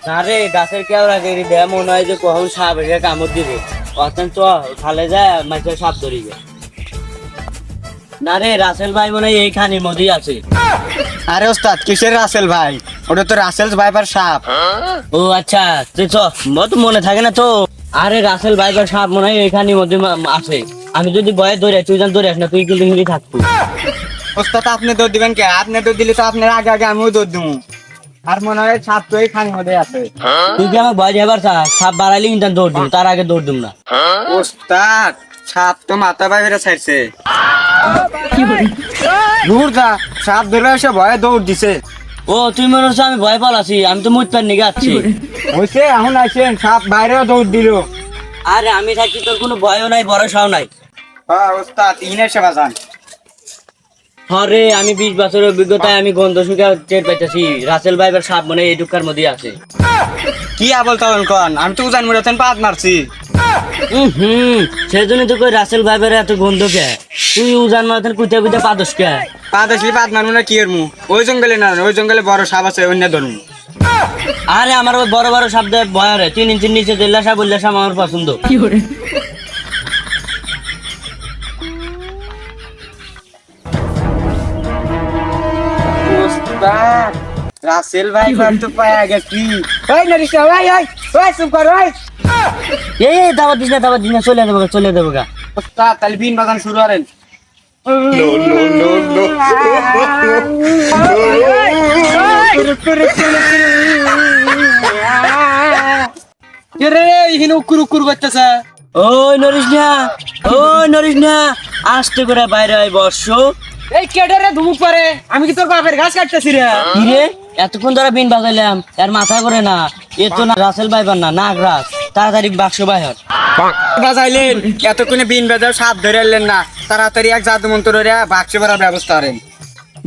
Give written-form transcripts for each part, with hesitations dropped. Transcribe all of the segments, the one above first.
না রে গাছের কেউ আগে দেয়া মনে হয় যে কখন সাপ এসে কামড় দিবে অতন চ খালে যায় মাঝে সাপ ধরিবে। না রে রাসেল ভাই মনে হয় এইখানের মধ্যেই আছে। আরে ওস্তাদ কিসের রাসেল ভাই, ওটা তো রাসেল ভাইপার সাপ। ও আচ্ছা তুই চ মত মনে থাকে না তো। আরে রাসেল ভাইপার সাপ মনে হয় এইখানের মধ্যে আছে। আমি যদি ভয়ে ধরে তুই যেন ধরে আস না, তুই কিন্তু হিলি থাকবি। ওস্তাদ আপনি দৌড় দিবেন কে? আপনি দৌড় দিলে তো আপনার আগে আগে আমিও দৌড় দিব। আর মনে হয় সাপ তো এইখানের মধ্যে আছে। তুই কি আমার ভয় যাবার সাপ বাড়াইলে কিন্তু দৌড় দিম, তার আগে দৌড় দিম না। ওস্তাদ সাপ তো মাথা বাইরে ছাড়ছে। দূর যা, সাপ ধরে এসে ভয়ে দৌড় দিছে। ও তুই মনে হচ্ছে আমি ভয় পালাছি, আমি তো মুখ পার নিগে যাচ্ছি। হয়েছে এখন আসেন, সাপ বাইরেও দৌড় দিল। আরে আমি থাকি তোর কোনো ভয়ও নাই ভরসাও নাই। হ্যাঁ ওস্তাদ ইনের সেবা যান। হরে আমি 20 বছরের অভিজ্ঞতায় আমি গন্ধ শুকে টের পাইতেছি রাসেল ভাইবার সাপ মনে হয় এই টুকার মধ্যে আছে। কি আবল তাবল কন, আমি তো উজান মুড়াতেন পাত মারছি। সেই জন্য তো কই রাসেল ভাইবার এত গন্ধ কে? তুই উজান মাথার কুইতে কুইতে পাদস কে? পাত আসলে পাত মারবো না কি এর মু? ওই জঙ্গলে না, ওই জঙ্গলে বড় সাপ আছে, অন্য ধরুন। আরে আমার ওই বড় বড় সাপ দেয় ভয় রে, 3 ইঞ্চির নিচে দিল্লা সাপ বললে সাপ আমার পছন্দ। ওস্তাদ রাসেল ভাই তো পায়া গেছি। ওই নরিশা ওই ওই ওই চুপ কর ওই। এই দাওয়াত দিস না চলে দেবো গা। ওস্তাদ তাহলে বিন বাজান শুরু করেন। ওই নরিস না আস্তে করে বাইরে আয় বর্ষ। এই কেডে রে ধুমুক পারে, আমি কি তোর বাপের ঘাস কাটতেছি রে? কি রে এতক্ষণ ধরে বিন বাজাইলাম, এর মাথা করে না, এ তো না রাসেল ভাইবার না নাগরাজ। তাড়াতাড়ি বাক্স বাইর। বাজাইলেন এতক্ষণে বিন বাজাও সাপ ধরে এলেন না, তাড়াতাড়ি এক জাদু মন্ত্র রে বাক্স ভরার ব্যবস্থা করেন।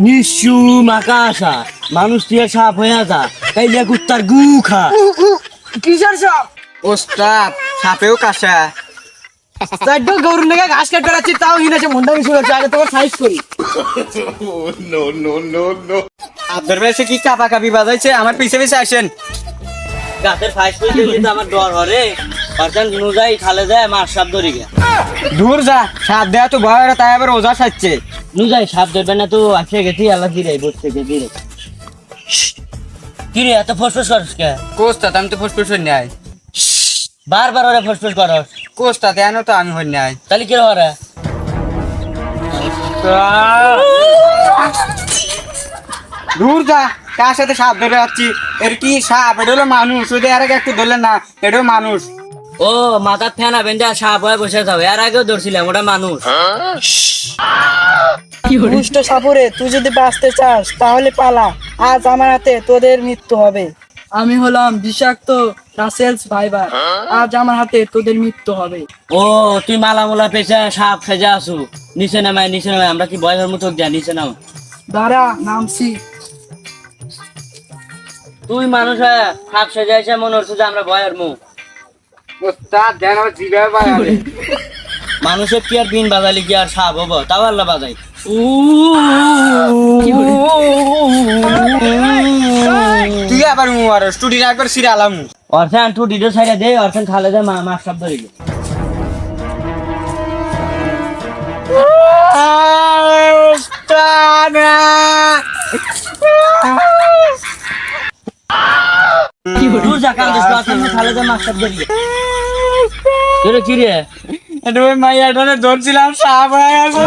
নিশুম আকাশা মানুষ দিয়ে সাপ হয়ে যা, তাইলে কুত্তার গু খা। কিসের সাপ? ওস্তাদ সাপেও কাঁসা। চারটো গরুর নাকি ঘাস কাট বেড়াচ্ছি, তাও হিনেছে মনটা কিছু হচ্ছে। আগে তোমার সাইজ করি। আপনার বেশি কি চাপা কাপি বাজাইছে, আমার পিছে পিছে আসেন। গাছের ফাইস করে দিলে তো আমার ডর হরে। পারছেন নুজাই খালে যায় মাছ সাপ ধরি গে। দূর যা, সাপ দেয়া তো ভয়, তাই আবার ওজা সাজছে। নুজাই সাপ ধরবে না তো আসে গেছি আল্লাহ দিরে বসতে গেছি রে। কি রে এত ফসফস করস কে? কোস্তাদ আমি তো ফুসফুস হই নাই। বারবার ওরে ফসফস করস। কোস্তাদ এনো তো আমি হই নাই। তাহলে কি হরে? দূর যা, কার সাথে সাপ ধরে যাচ্ছি? এর কি সাপ? এটা হলো মানুষ। ওই আর আগে একটু ধরলেন না, এটাও মানুষ। ও মাথা ফেনা বেঁধে সাপ হয়ে বসে যাও, এর আগেও ধরছিলাম ওটা মানুষ। দুষ্ট সাপুরে, তুই যদি বাঁচতে চাস তাহলে পালা, আজ আমার হাতে তোদের মৃত্যু হবে। আমি হলাম বিষাক্ত রাসেলস ভাইবার, আজ আমার হাতে তোদের মৃত্যু হবে। ও তুই মালা পেছে সাপ খেজে আসু। নিচে নামায় আমরা কি বয়সের মতো দেয়া নিচে নাম। দাঁড়া নামছি। তুই মানুষ হয়ে সাপ সেজাইছে মনে হচ্ছে যে আমরা বয়ের মুখ। ওস্তাদ দেন আমার জিভে বাড়াবে। মানুষের কি আর বিন বাজালি কি আর সাপ হবো? তাও আল্লাহ বাজাই। তুই আবার মুয়ার স্টুডিও একবার সিরে আলাম। অর্থান টু ডিডো সাইডে দে, অর্থান খালে দে মাছ সাপ ধরিবে। তুই যা কান্দিস না, অর্থান খালে দে মাছ সাপ ধরিবে। কি রে? এটা ওই মাইয়াটারে ধরছিলাম, সাপ হয়ে গেছে।